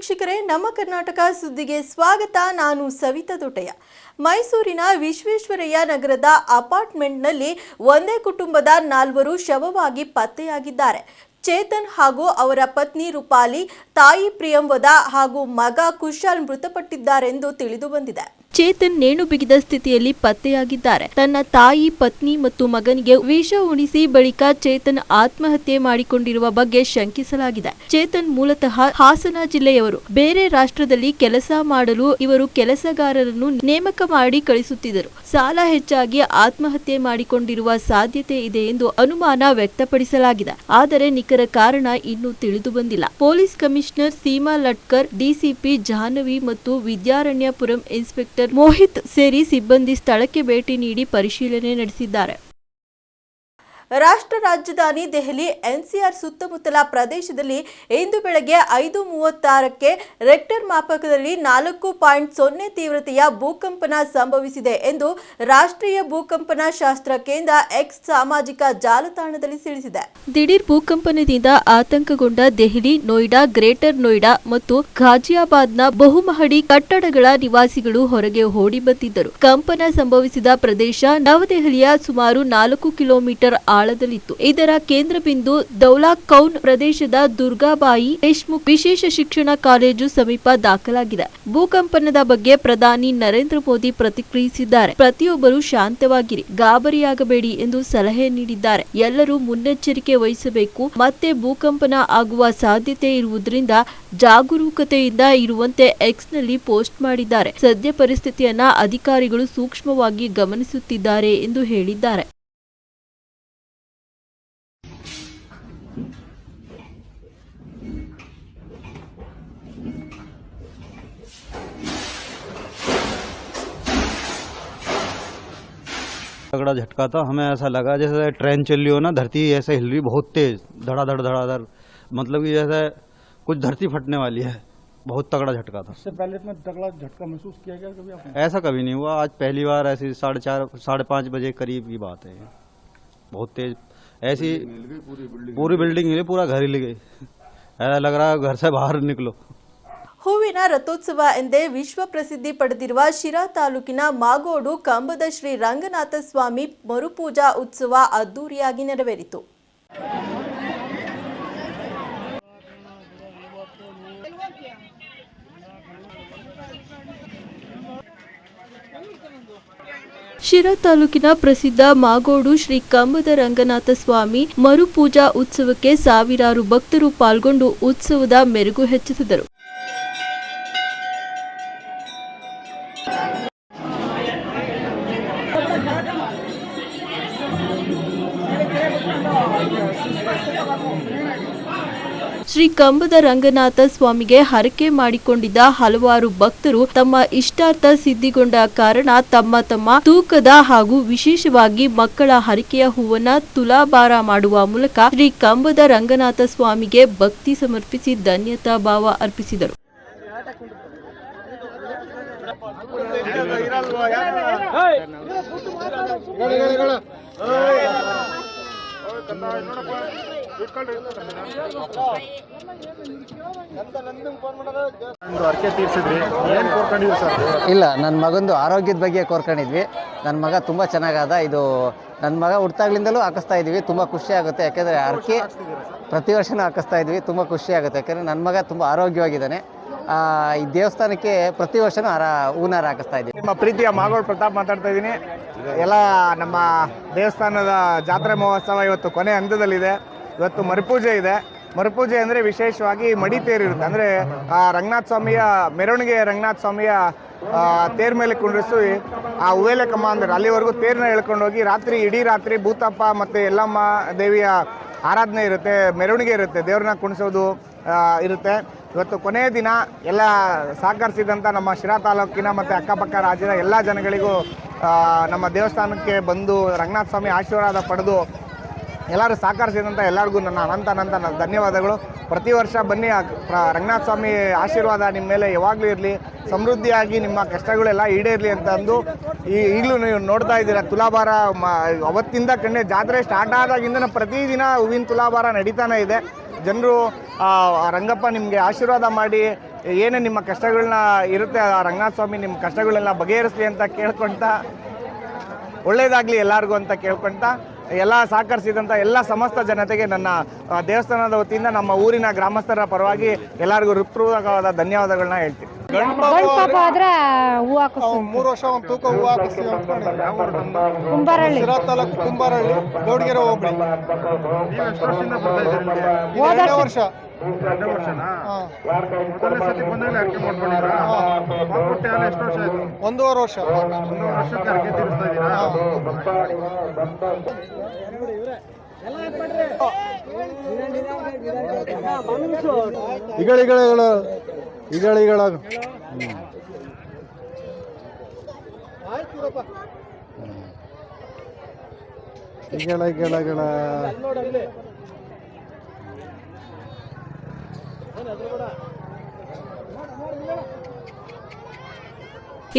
ವೀಕ್ಷಕರೇ, ನಮ್ಮ ಕರ್ನಾಟಕ ಸುದ್ದಿಗೆ ಸ್ವಾಗತ. ನಾನು ಸವಿತಾ ದೊಡ್ಡಯ್ಯ. ಮೈಸೂರಿನ ವಿಶ್ವೇಶ್ವರಯ್ಯ ನಗರದ ಅಪಾರ್ಟ್ಮೆಂಟ್ನಲ್ಲಿ ಒಂದೇ ಕುಟುಂಬದ 4 ಶವವಾಗಿ ಪತ್ತೆಯಾಗಿದ್ದಾರೆ. ಚೇತನ್ ಹಾಗೂ ಅವರ ಪತ್ನಿ ರೂಪಾಲಿ, ತಾಯಿ ಪ್ರಿಯಂವದ ಹಾಗೂ ಮಗ ಕುಶಾಲ್ ಮೃತಪಟ್ಟಿದ್ದಾರೆಂದು ತಿಳಿದು ಬಂದಿದೆ. ಚೇತನ್ ನೇಣು ಬಿಗಿದ ಸ್ಥಿತಿಯಲ್ಲಿ ಪತ್ತೆಯಾಗಿದ್ದಾರೆ. ತನ್ನ ತಾಯಿ, ಪತ್ನಿ ಮತ್ತು ಮಗನಿಗೆ ವಿಷ ಉಣಿಸಿ ಬಳಿಕ ಚೇತನ್ ಆತ್ಮಹತ್ಯೆ ಮಾಡಿಕೊಂಡಿರುವ ಬಗ್ಗೆ ಶಂಕಿಸಲಾಗಿದೆ. ಚೇತನ್ ಮೂಲತಃ ಹಾಸನ ಜಿಲ್ಲೆಯವರು. ಬೇರೆ ರಾಷ್ಟ್ರದಲ್ಲಿ ಕೆಲಸ ಮಾಡಲು ಇವರು ಕೆಲಸಗಾರರನ್ನು ನೇಮಕ ಮಾಡಿ ಕಳಿಸುತ್ತಿದ್ದರು. ಸಾಲ ಹೆಚ್ಚಾಗಿ ಆತ್ಮಹತ್ಯೆ ಮಾಡಿಕೊಂಡಿರುವ ಸಾಧ್ಯತೆ ಇದೆ ಎಂದು ಅನುಮಾನ ವ್ಯಕ್ತಪಡಿಸಲಾಗಿದೆ. ಆದರೆ ನಿಖರ ಕಾರಣ ಇನ್ನೂ ತಿಳಿದು ಬಂದಿಲ್ಲ. Police commissioner Seema Latkar, DCP Jahnavi ಮತ್ತು ವಿದ್ಯಾರಣ್ಯಪುರಂ ಇನ್ಸ್ಪೆಕ್ಟರ್ ಮೋಹಿತ್ ಸೇರಿ ಸಿಬ್ಬಂದಿ ಸ್ಥಳಕ್ಕೆ ಭೇಟಿ ನೀಡಿ ಪರಿಶೀಲನೆ ನಡೆಸಿದ್ದಾರೆ. ರಾಷ್ಟ್ರ ರಾಜಧಾನಿ ದೆಹಲಿ ಎನ್ಸಿಆರ್ ಸುತ್ತಮುತ್ತಲ ಪ್ರದೇಶದಲ್ಲಿ ಇಂದು ಬೆಳಗ್ಗೆ 5:36ಕ್ಕೆ ರೆಕ್ಟರ್ ಮಾಪಕದಲ್ಲಿ 4.0 ತೀವ್ರತೆಯ ಭೂಕಂಪನ ಸಂಭವಿಸಿದೆ ಎಂದು ರಾಷ್ಟ್ರೀಯ ಭೂಕಂಪನ ಶಾಸ್ತ್ರ ಕೇಂದ್ರ ಎಕ್ಸ್ ಸಾಮಾಜಿಕ ಜಾಲತಾಣದಲ್ಲಿ ತಿಳಿಸಿದೆ. ದಿಢೀರ್ ಭೂಕಂಪನದಿಂದ ಆತಂಕಗೊಂಡ ದೆಹಲಿ, ನೋಯ್ಡಾ, ಗ್ರೇಟರ್ ನೋಯ್ಡಾ ಮತ್ತು ಘಾಜಿಯಾಬಾದ್ನ ಬಹುಮಹಡಿ ಕಟ್ಟಡಗಳ ನಿವಾಸಿಗಳು ಹೊರಗೆ ಓಡಿ ಬಂದಿದ್ದರು. ಕಂಪನ ಸಂಭವಿಸಿದ ಪ್ರದೇಶ ನವದೆಹಲಿಯ ಸುಮಾರು 4 ಕಿಲೋಮೀಟರ್ ಆಳದಲ್ಲಿತ್ತು. ಇದರ ಕೇಂದ್ರ ಬಿಂದು ದೌಲಾ ಕೌನ್ ಪ್ರದೇಶದ ದುರ್ಗಾಬಾಯಿ ದೇಶ್ಮುಖ್ ವಿಶೇಷ ಶಿಕ್ಷಣ ಕಾಲೇಜು ಸಮೀಪ ದಾಖಲಾಗಿದೆ. ಭೂಕಂಪನದ ಬಗ್ಗೆ ಪ್ರಧಾನಿ ನರೇಂದ್ರ ಮೋದಿ ಪ್ರತಿಕ್ರಿಯಿಸಿದ್ದಾರೆ. ಪ್ರತಿಯೊಬ್ಬರು ಶಾಂತವಾಗಿರಿ, ಗಾಬರಿಯಾಗಬೇಡಿ ಎಂದು ಸಲಹೆ ನೀಡಿದ್ದಾರೆ. ಎಲ್ಲರೂ ಮುನ್ನೆಚ್ಚರಿಕೆ ವಹಿಸಬೇಕು. ಮತ್ತೆ ಭೂಕಂಪನ ಆಗುವ ಸಾಧ್ಯತೆ ಇರುವುದರಿಂದ ಜಾಗರೂಕತೆಯಿಂದ ಇರುವಂತೆ ಎಕ್ಸ್ನಲ್ಲಿ ಪೋಸ್ಟ್ ಮಾಡಿದ್ದಾರೆ. ಸದ್ಯ ಪರಿಸ್ಥಿತಿಯನ್ನ ಅಧಿಕಾರಿಗಳು ಸೂಕ್ಷ್ಮವಾಗಿ ಗಮನಿಸುತ್ತಿದ್ದಾರೆ ಎಂದು ಹೇಳಿದ್ದಾರೆ. तगड़ा झटका था। हमें ऐसा लगा जैसे ट्रेन चल रही हो ना, धरती ऐसे हिल रही बहुत तेज, धड़ाधड़ धड़ाधड़, मतलब कि जैसे कुछ धरती फटने वाली है। बहुत तगड़ा झटका था। इससे पहले इतना तगड़ा झटका महसूस किया गया कभी आपने? ऐसा कभी नहीं हुआ, आज पहली बार ऐसी 4:30 साढ़े 5 बजे करीब की बात है। बहुत तेज ऐसी पूरी बिल्डिंग हिली, पूरा घर हिल गई। ऐसा लग रहा है घर से बाहर निकलो। ಹೂವಿನ ರಥೋತ್ಸವ ಎಂದೇ ವಿಶ್ವ ಪ್ರಸಿದ್ಧಿ ಪಡೆದಿರುವ ಶಿರಾ ತಾಲೂಕಿನ ಮಾಗೋಡು ಕಂಬದ ಶ್ರೀ ರಂಗನಾಥ ಸ್ವಾಮಿ ಮರುಪೂಜಾ ಉತ್ಸವ ಅದ್ದೂರಿಯಾಗಿ ನೆರವೇರಿತು. ಶಿರಾ ತಾಲೂಕಿನ ಪ್ರಸಿದ್ಧ ಮಾಗೋಡು ಶ್ರೀ ಕಂಬದ ರಂಗನಾಥ ಸ್ವಾಮಿ ಮರುಪೂಜಾ ಉತ್ಸವಕ್ಕೆ ಸಾವಿರಾರು ಭಕ್ತರು ಪಾಲ್ಗೊಂಡು ಉತ್ಸವದ ಮೆರುಗು ಹೆಚ್ಚಿಸಿದರು. ಶ್ರೀ ಕಂಬದ ರಂಗನಾಥ ಸ್ವಾಮಿಗೆ ಹರಕೆ ಮಾಡಿಕೊಂಡಿದ್ದ ಹಲವಾರು ಭಕ್ತರು ತಮ್ಮ ಇಷ್ಟಾರ್ಥ ಸಿದ್ಧಿಗೊಂಡ ಕಾರಣ ತಮ್ಮ ತೂಕದ ಹಾಗೂ ವಿಶೇಷವಾಗಿ ಮಕ್ಕಳ ಹರಕೆಯ ಹೂವನ್ನ ತುಲಾಭಾರ ಮಾಡುವ ಮೂಲಕ ಶ್ರೀ ಕಂಬದ ರಂಗನಾಥ ಸ್ವಾಮಿಗೆ ಭಕ್ತಿ ಸಮರ್ಪಿಸಿ ಧನ್ಯತಾ ಭಾವ ಅರ್ಪಿಸಿದರು. ಇಲ್ಲ, ನನ್ನ ಮಗಂದು ಆರೋಗ್ಯದ ಬಗ್ಗೆ ಕೋರ್ಕೊಂಡಿದ್ವಿ. ನನ್ನ ಮಗ ತುಂಬ ಚೆನ್ನಾಗಾದ. ಇದು ನನ್ನ ಮಗ ಹುಟ್ಟಾಗ್ಲಿಂದಲೂ ಹಾಕಿಸ್ತಾ ಇದ್ವಿ. ತುಂಬ ಖುಷಿ ಆಗುತ್ತೆ, ಯಾಕೆಂದರೆ ಅರ್ಕೆ ಪ್ರತಿ ವರ್ಷನೂ ಹಾಕಿಸ್ತಾ ಇದ್ವಿ. ತುಂಬ ಖುಷಿ ಆಗುತ್ತೆ, ಯಾಕೆಂದರೆ ನನ್ನ ಮಗ ತುಂಬ ಆರೋಗ್ಯವಾಗಿದ್ದಾನೆ. ಈ ದೇವಸ್ಥಾನಕ್ಕೆ ಪ್ರತಿ ವರ್ಷನೂ ಹೂನಾರ ಹಾಕಿಸ್ತಾ ಇದ್ದೀವಿ. ನಿಮ್ಮ ಪ್ರೀತಿಯ ಮಾಗೋಡು ಪ್ರತಾಪ್ ಮಾತಾಡ್ತಾ ಇದ್ದೀನಿ. ಎಲ್ಲ ನಮ್ಮ ದೇವಸ್ಥಾನದ ಜಾತ್ರೆ ಮಹೋತ್ಸವ ಇವತ್ತು ಕೊನೆ ಹಂತದಲ್ಲಿದೆ. ಇವತ್ತು ಮರುಪೂಜೆ ಇದೆ. ಮರುಪೂಜೆ ಅಂದರೆ ವಿಶೇಷವಾಗಿ ಮಡಿ ತೇರು ಇರುತ್ತೆ. ಅಂದರೆ ರಂಗನಾಥ ಸ್ವಾಮಿಯ ಮೆರವಣಿಗೆ, ರಂಗನಾಥ ಸ್ವಾಮಿಯ ತೇರ್ ಮೇಲೆ ಕುಂಡ್ರಿಸಿ ಆ ಉವೇಲೆ ಕಮ್ಮ ಅಂದರೆ ಅಲ್ಲಿವರೆಗೂ ತೇರನ್ನ ಎಳ್ಕೊಂಡೋಗಿ ಇಡೀ ರಾತ್ರಿ ಭೂತಪ್ಪ ಮತ್ತು ಯಲ್ಲಮ್ಮ ದೇವಿಯ ಆರಾಧನೆ ಇರುತ್ತೆ, ಮೆರವಣಿಗೆ ಇರುತ್ತೆ, ದೇವ್ರನ್ನ ಕುಣಿಸೋದು ಇರುತ್ತೆ. ಇವತ್ತು ಕೊನೆಯ ದಿನ ಎಲ್ಲ ಸಹಕರಿಸಿದಂಥ ನಮ್ಮ ಶಿರಾ ತಾಲೂಕಿನ ಮತ್ತು ಅಕ್ಕಪಕ್ಕ ರಾಜ್ಯದ ಎಲ್ಲ ಜನಗಳಿಗೂ ನಮ್ಮ ದೇವಸ್ಥಾನಕ್ಕೆ ಬಂದು ರಂಗನಾಥ ಸ್ವಾಮಿ ಆಶೀರ್ವಾದ ಪಡೆದು ಎಲ್ಲರೂ ಸಹಕರಿಸಿದಂಥ ಎಲ್ಲರಿಗೂ ನನ್ನ ಅನಂತ ಧನ್ಯವಾದಗಳು. ಪ್ರತಿ ವರ್ಷ ಬನ್ನಿ, ರಂಗನಾಥ ಸ್ವಾಮಿ ಆಶೀರ್ವಾದ ನಿಮ್ಮ ಮೇಲೆ ಯಾವಾಗಲೂ ಇರಲಿ, ಸಮೃದ್ಧಿಯಾಗಿ ನಿಮ್ಮ ಕಷ್ಟಗಳೆಲ್ಲ ಈಡೇರಲಿ ಅಂತ ಅಂದು ಈಗಲೂ ನೀವು ನೋಡ್ತಾ ಇದ್ದೀರಾ. ತುಲಾಭಾರ ಅವತ್ತಿಂದ ಜಾತ್ರೆ ಸ್ಟಾರ್ಟ್ ಆದಾಗಿಂದ ಪ್ರತಿದಿನ ಹೂವಿನ ತುಲಾಭಾರ ನಡೀತಾನೆ ಇದೆ. ಜನರು ರಂಗಪ್ಪ ನಿಮಗೆ ಆಶೀರ್ವಾದ ಮಾಡಿ ಏನೇ ನಿಮ್ಮ ಕಷ್ಟಗಳನ್ನ ಇರುತ್ತೆ ಆ ರಂಗನಾಥ ಸ್ವಾಮಿ ನಿಮ್ಮ ಕಷ್ಟಗಳನ್ನೆಲ್ಲ ಬಗೆಹರಿಸಲಿ ಅಂತ ಕೇಳ್ಕೊಳ್ತಾ, ಒಳ್ಳೇದಾಗಲಿ ಎಲ್ಲರಿಗೂ ಅಂತ ಕೇಳ್ಕೊಳ್ತಾ, ಎಲ್ಲ ಸಹಕರಿಸಿದಂಥ ಎಲ್ಲ ಸಮಸ್ತ ಜನತೆಗೆ ನನ್ನ ದೇವಸ್ಥಾನದ ವತಿಯಿಂದ ನಮ್ಮ ಊರಿನ ಗ್ರಾಮಸ್ಥರ ಪರವಾಗಿ ಎಲ್ಲರಿಗೂ ಹೃತ್ಪೂರ್ವಕವಾದ ಧನ್ಯವಾದಗಳನ್ನ ಹೇಳ್ತೀನಿ. ಗಣಪಾಪ ಆದ್ರೆ ಹೂ ಹಾಕಿಸ್ತೀವಿ. 3 ವರ್ಷ ಒಂದು ತೂಕ ಹೂ ಹಾಕಿಸ್ತೀವಿ ಅನ್ಕೊಂಡಿದ್ದೀವಿ. ಕುಂಬಾರಳ್ಳಿ ಶಿರಾ ತಾಲೂಕು ಕುಂಬಾರಹಳ್ಳಿ, ಗೌಡಗೆರೆ ಹೋಬಳಿ. ಎರಡನೇ ವರ್ಷ. ಒಂದೂವರೆ ವರ್ಷ. ಇಗಳಿಗಳ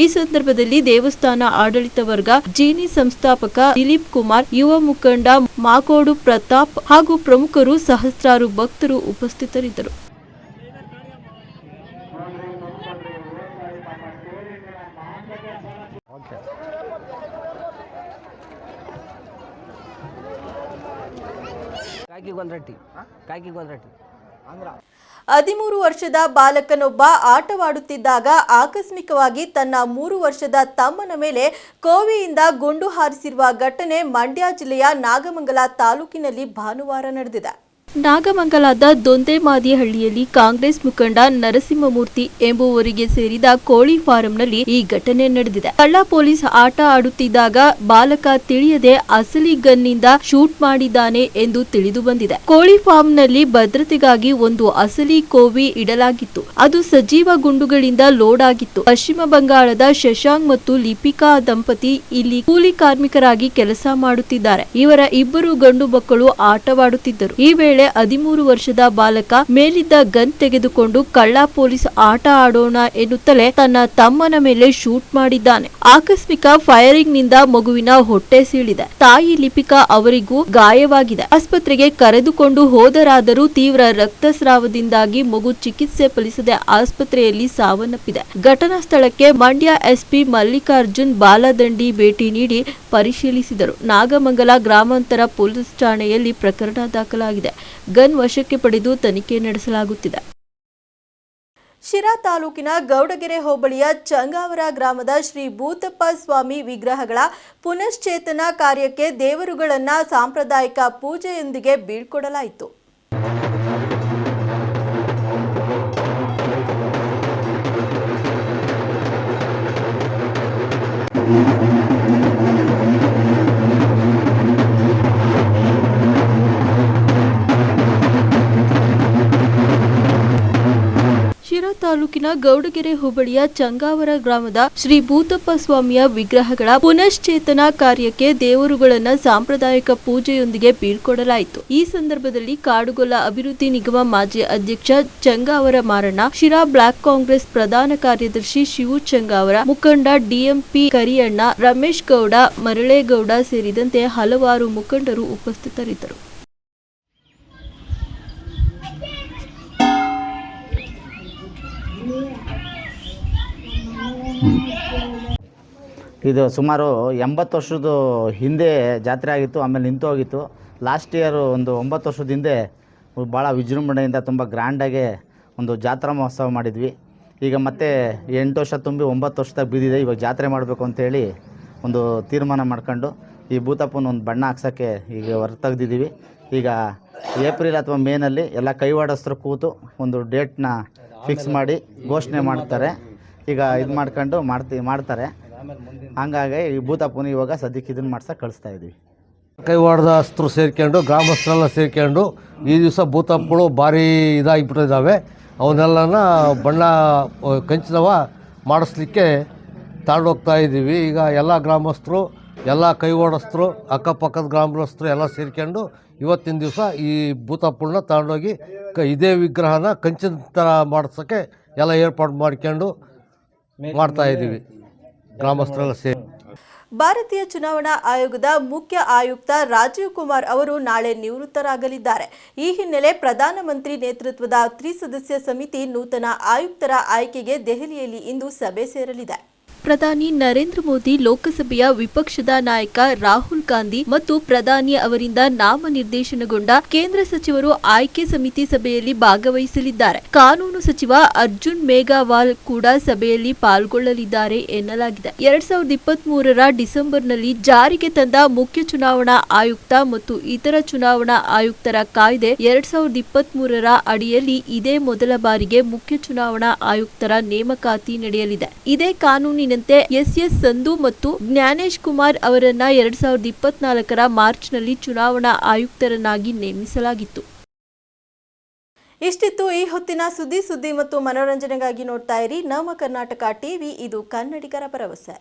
ಈ ಸಂದರ್ಭದಲ್ಲಿ ದೇವಸ್ಥಾನ ಆಡಳಿತ ವರ್ಗ, ಜೀನಿ ಸಂಸ್ಥಾಪಕ ದಿಲೀಪ್ ಕುಮಾರ್, ಯುವ ಮುಖಂಡ ಮಾಕೋಡು ಪ್ರತಾಪ್ ಹಾಗೂ ಪ್ರಮುಖರು, ಸಹಸ್ರಾರು ಭಕ್ತರು ಉಪಸ್ಥಿತರಿದ್ದರು. ಕಾಯ್ಕಿಗೊಂದ್ರಟ್ಟಿ 13 ವರ್ಷದ ಬಾಲಕನೊಬ್ಬ ಆಟವಾಡುತ್ತಿದ್ದಾಗ ಆಕಸ್ಮಿಕವಾಗಿ ತನ್ನ 3 ವರ್ಷದ ತಮ್ಮನ ಮೇಲೆ ಕೋವಿಯಿಂದ ಗುಂಡು ಹಾರಿಸಿರುವ ಘಟನೆ ಮಂಡ್ಯ ಜಿಲ್ಲೆಯ ನಾಗಮಂಗಲ ತಾಲೂಕಿನಲ್ಲಿ ಭಾನುವಾರ ನಡೆದಿದೆ. ನಾಗಮಂಗಲದ ದೊಂದೇಮಾದಿಹಳ್ಳಿಯಲ್ಲಿ ಕಾಂಗ್ರೆಸ್ ಮುಖಂಡ ನರಸಿಂಹಮೂರ್ತಿ ಎಂಬುವರಿಗೆ ಸೇರಿದ ಕೋಳಿ ಫಾರಂನಲ್ಲಿ ಈ ಘಟನೆ ನಡೆದಿದೆ. ಕಳ್ಳ ಪೊಲೀಸ್ ಆಟ ಆಡುತ್ತಿದ್ದಾಗ ಬಾಲಕ ತಿಳಿಯದೆ ಅಸಲಿ ಗನ್ನಿಂದ ಶೂಟ್ ಮಾಡಿದ್ದಾನೆ ಎಂದು ತಿಳಿದು ಬಂದಿದೆ. ಕೋಳಿ ಫಾರ್ಮ್ನಲ್ಲಿ ಭದ್ರತೆಗಾಗಿ ಒಂದು ಅಸಲಿ ಕೋವಿ ಇಡಲಾಗಿತ್ತು. ಅದು ಸಜೀವ ಗುಂಡುಗಳಿಂದ ಲೋಡ್ ಆಗಿತ್ತು. ಪಶ್ಚಿಮ ಬಂಗಾಳದ ಶಶಾಂಕ್ ಮತ್ತು ಲಿಪಿಕಾ ದಂಪತಿ ಇಲ್ಲಿ ಕೂಲಿ ಕಾರ್ಮಿಕರಾಗಿ ಕೆಲಸ ಮಾಡುತ್ತಿದ್ದಾರೆ. ಇವರ ಇಬ್ಬರು ಗಂಡು ಮಕ್ಕಳು ಆಟವಾಡುತ್ತಿದ್ದರು. ಈ ವೇಳೆ 13 ವರ್ಷದ ಬಾಲಕ ಮೇಲಿದ್ದ ಗನ್ ತೆಗೆದುಕೊಂಡು ಕಳ್ಳ ಪೊಲೀಸ್ ಆಟ ಆಡೋಣ ಎನ್ನುತ್ತಲೇ ತನ್ನ ತಮ್ಮನ ಮೇಲೆ ಶೂಟ್ ಮಾಡಿದ್ದಾನೆ. ಆಕಸ್ಮಿಕ ಫೈರಿಂಗ್ ನಿಂದ ಮಗುವಿನ ಹೊಟ್ಟೆ ಸೀಳಿದೆ. ತಾಯಿ ಲಿಪಿಕಾ ಅವರಿಗೂ ಗಾಯವಾಗಿದೆ. ಆಸ್ಪತ್ರೆಗೆ ಕರೆದುಕೊಂಡು ಹೋದರಾದರೂ ತೀವ್ರ ರಕ್ತಸ್ರಾವದಿಂದಾಗಿ ಮಗು ಚಿಕಿತ್ಸೆ ಫಲಿಸದೆ ಆಸ್ಪತ್ರೆಯಲ್ಲಿ ಸಾವನ್ನಪ್ಪಿದೆ. ಘಟನಾ ಸ್ಥಳಕ್ಕೆ ಮಂಡ್ಯ ಎಸ್ಪಿ ಮಲ್ಲಿಕಾರ್ಜುನ್ ಬಾಲದಂಡಿ ಭೇಟಿ ನೀಡಿ ಪರಿಶೀಲಿಸಿದರು. ನಾಗಮಂಗಲ ಗ್ರಾಮಾಂತರ ಪೊಲೀಸ್ ಠಾಣೆಯಲ್ಲಿ ಪ್ರಕರಣ ದಾಖಲಾಗಿದೆ. ಗನ್ ವಶಕ್ಕೆ ಪಡೆದು ತನಿಖೆ ನಡೆಸಲಾಗುತ್ತಿದೆ. ಶಿರಾ ತಾಲೂಕಿನ ಗೌಡಗೆರೆ ಹೋಬಳಿಯ ಚಂಗಾವರ ಗ್ರಾಮದ ಶ್ರೀ ಭೂತಪ್ಪ ಸ್ವಾಮಿ ವಿಗ್ರಹಗಳ ಪುನಶ್ಚೇತನ ಕಾರ್ಯಕ್ಕೆ ದೇವರುಗಳನ್ನ ಸಾಂಪ್ರದಾಯಿಕ ಪೂಜೆಯೊಂದಿಗೆ ಬೀಳ್ಕೊಡಲಾಯಿತು. ಶಿರಾ ತಾಲೂಕಿನ ಗೌಡಗೆರೆ ಹೋಬಳಿಯ ಚಂಗಾವರ ಗ್ರಾಮದ ಶ್ರೀ ಭೂತಪ್ಪ ಸ್ವಾಮಿಯ ವಿಗ್ರಹಗಳ ಪುನಶ್ಚೇತನ ಕಾರ್ಯಕ್ಕೆ ದೇವರುಗಳನ್ನ ಸಾಂಪ್ರದಾಯಿಕ ಪೂಜೆಯೊಂದಿಗೆ ಬೀಳ್ಕೊಡಲಾಯಿತು. ಈ ಸಂದರ್ಭದಲ್ಲಿ ಕಾಡುಗೊಲ್ಲ ಅಭಿವೃದ್ಧಿ ನಿಗಮ ಮಾಜಿ ಅಧ್ಯಕ್ಷ ಚಂಗಾವರ ಮಾರಣ್ಣ, ಶಿರಾ ಬ್ಲಾಕ್ ಕಾಂಗ್ರೆಸ್ ಪ್ರಧಾನ ಕಾರ್ಯದರ್ಶಿ ಶಿವು ಚಂಗಾವರ, ಮುಖಂಡ ಡಿಎಂಪಿ ಕರಿಯಣ್ಣ, ರಮೇಶ್ ಗೌಡ, ಮರಳೇಗೌಡ ಸೇರಿದಂತೆ ಹಲವಾರು ಮುಖಂಡರು ಉಪಸ್ಥಿತರಿದ್ದರು. ಇದು ಸುಮಾರು 80 ವರ್ಷದ ಹಿಂದೆ ಜಾತ್ರೆ ಆಗಿತ್ತು, ಆಮೇಲೆ ನಿಂತು ಹೋಗಿತ್ತು. ಲಾಸ್ಟ್ ಇಯರ್ ಒಂದು 9 ವರ್ಷದ ಹಿಂದೆ ಭಾಳ ವಿಜೃಂಭಣೆಯಿಂದ ತುಂಬ ಗ್ರ್ಯಾಂಡಾಗೆ ಒಂದು ಜಾತ್ರಾ ಮಹೋತ್ಸವ ಮಾಡಿದ್ವಿ. ಈಗ ಮತ್ತೆ 8 ವರ್ಷ ತುಂಬಿ 9 ವರ್ಷದಾಗ ಬಿದ್ದಿದೆ. ಇವಾಗ ಜಾತ್ರೆ ಮಾಡಬೇಕು ಅಂತೇಳಿ ಒಂದು ತೀರ್ಮಾನ ಮಾಡ್ಕೊಂಡು ಈ ಭೂತಪ್ಪನ ಒಂದು ಬಣ್ಣ ಹಾಕ್ಸೋಕ್ಕೆ ಈಗ ಹೊರತೆಗ್ದಿದ್ದೀವಿ. ಈಗ ಏಪ್ರಿಲ್ ಅಥವಾ ಮೇನಲ್ಲಿ ಎಲ್ಲ ಕೈವಾಡಸ್ಥರು ಕೂತು ಒಂದು ಡೇಟ್ನ ಫಿಕ್ಸ್ ಮಾಡಿ ಘೋಷಣೆ ಮಾಡ್ತಾರೆ. ಈಗ ಇದು ಮಾಡ್ಕೊಂಡು ಮಾಡ್ತಾರೆ. ಹಂಗಾಗಿ ಈ ಭೂತಪ್ಪನ ಇವಾಗ ಸದ್ಯಕ್ಕೆ ಇದನ್ನು ಮಾಡ್ಸಕ್ಕೆ ಕಳಿಸ್ತಾ ಇದ್ವಿ. ಕೈವಾಡದಸ್ಥರು ಸೇರ್ಕೊಂಡು ಗ್ರಾಮಸ್ಥರೆಲ್ಲ ಸೇರ್ಕೊಂಡು ಈ ದಿವಸ ಭೂತಪ್ಪಗಳು ಭಾರಿ ಇದಾಗಿಬಿಟ್ಟಿದ್ದಾವೆ. ಅವನ್ನೆಲ್ಲನ ಬಣ್ಣ ಕಂಚಿನವ ಮಾಡಿಸ್ಲಿಕ್ಕೆ ತಗೊಂಡೋಗ್ತಾ ಇದ್ದೀವಿ. ಈಗ ಎಲ್ಲ ಗ್ರಾಮಸ್ಥರು, ಎಲ್ಲ ಕೈವಾಡಸ್ಥರು, ಅಕ್ಕಪಕ್ಕದ ಗ್ರಾಮಸ್ಥರು ಎಲ್ಲ ಸೇರ್ಕೊಂಡು ಇವತ್ತಿನ ದಿವಸ ಈ ಭೂತಪ್ಪಳನ್ನ ತಗೊಂಡೋಗಿ ಇದೇ ವಿಗ್ರಹನ ಕಂಚಿನ ಥರ ಮಾಡಿಸೋಕ್ಕೆ ಎಲ್ಲ ಏರ್ಪಾಡು ಮಾಡ್ಕೊಂಡು ಮಾಡ್ತಾ ಇದ್ದೀವಿ ಗ್ರಾಮಸ್ಥರೆಲ್ಲ ಸೇರಿ. ಭಾರತೀಯ ಚುನಾವಣಾ ಆಯೋಗದ ಮುಖ್ಯ ಆಯುಕ್ತ ರಾಜೀವ್ ಕುಮಾರ್ ಅವರು ನಾಳೆ ನಿವೃತ್ತರಾಗಲಿದ್ದಾರೆ. ಈ ಹಿನ್ನೆಲೆ ಪ್ರಧಾನಮಂತ್ರಿ ನೇತೃತ್ವದ ತ್ರಿಸದಸ್ಯ ಸಮಿತಿ ನೂತನ ಆಯುಕ್ತರ ಆಯ್ಕೆಗೆ ದೆಹಲಿಯಲ್ಲಿ ಇಂದು ಸಭೆ ಸೇರಲಿದೆ. ಪ್ರಧಾನಿ ನರೇಂದ್ರ ಮೋದಿ, ಲೋಕಸಭೆಯ ವಿಪಕ್ಷದ ನಾಯಕ ರಾಹುಲ್ ಗಾಂಧಿ ಮತ್ತು ಪ್ರಧಾನಿ ಅವರಿಂದ ನಾಮನಿರ್ದೇಶನಗೊಂಡ ಕೇಂದ್ರ ಸಚಿವರು ಆಯ್ಕೆ ಸಮಿತಿ ಸಭೆಯಲ್ಲಿ ಭಾಗವಹಿಸಲಿದ್ದಾರೆ. ಕಾನೂನು ಸಚಿವ ಅರ್ಜುನ್ ಮೇಘವಾಲ್ ಕೂಡ ಸಭೆಯಲ್ಲಿ ಪಾಲ್ಗೊಳ್ಳಲಿದ್ದಾರೆ ಎನ್ನಲಾಗಿದೆ. 2023ರ ಡಿಸೆಂಬರ್ನಲ್ಲಿ ಜಾರಿಗೆ ತಂದ ಮುಖ್ಯ ಚುನಾವಣಾ ಆಯುಕ್ತ ಮತ್ತು ಇತರ ಚುನಾವಣಾ ಆಯುಕ್ತರ ಕಾಯ್ದೆ 2023ರ ಅಡಿಯಲ್ಲಿ ಇದೇ ಮೊದಲ ಬಾರಿಗೆ ಮುಖ್ಯ ಚುನಾವಣಾ ಆಯುಕ್ತರ ನೇಮಕಾತಿ ನಡೆಯಲಿದೆ. ಇದೇ ಕಾನೂನಿನ ಎಸ್ ಸಂಧು ಮತ್ತು ಜ್ಞಾನೇಶ್ ಕುಮಾರ್ ಅವರನ್ನ 2024ರ ಮಾರ್ಚ್ನಲ್ಲಿ ಚುನಾವಣಾ ಆಯುಕ್ತರನ್ನಾಗಿ ನೇಮಿಸಲಾಗಿತ್ತು. ಇಷ್ಟಿತ್ತು ಈ ಹೊತ್ತಿನ ಸುದ್ದಿ ಮತ್ತು ಮನೋರಂಜನೆಗಾಗಿ ನೋಡ್ತಾ ಇರಿ ನಮ್ಮ ಕರ್ನಾಟಕ ಟಿವಿ. ಇದು ಕನ್ನಡಿಗರ ಭರವಸೆ.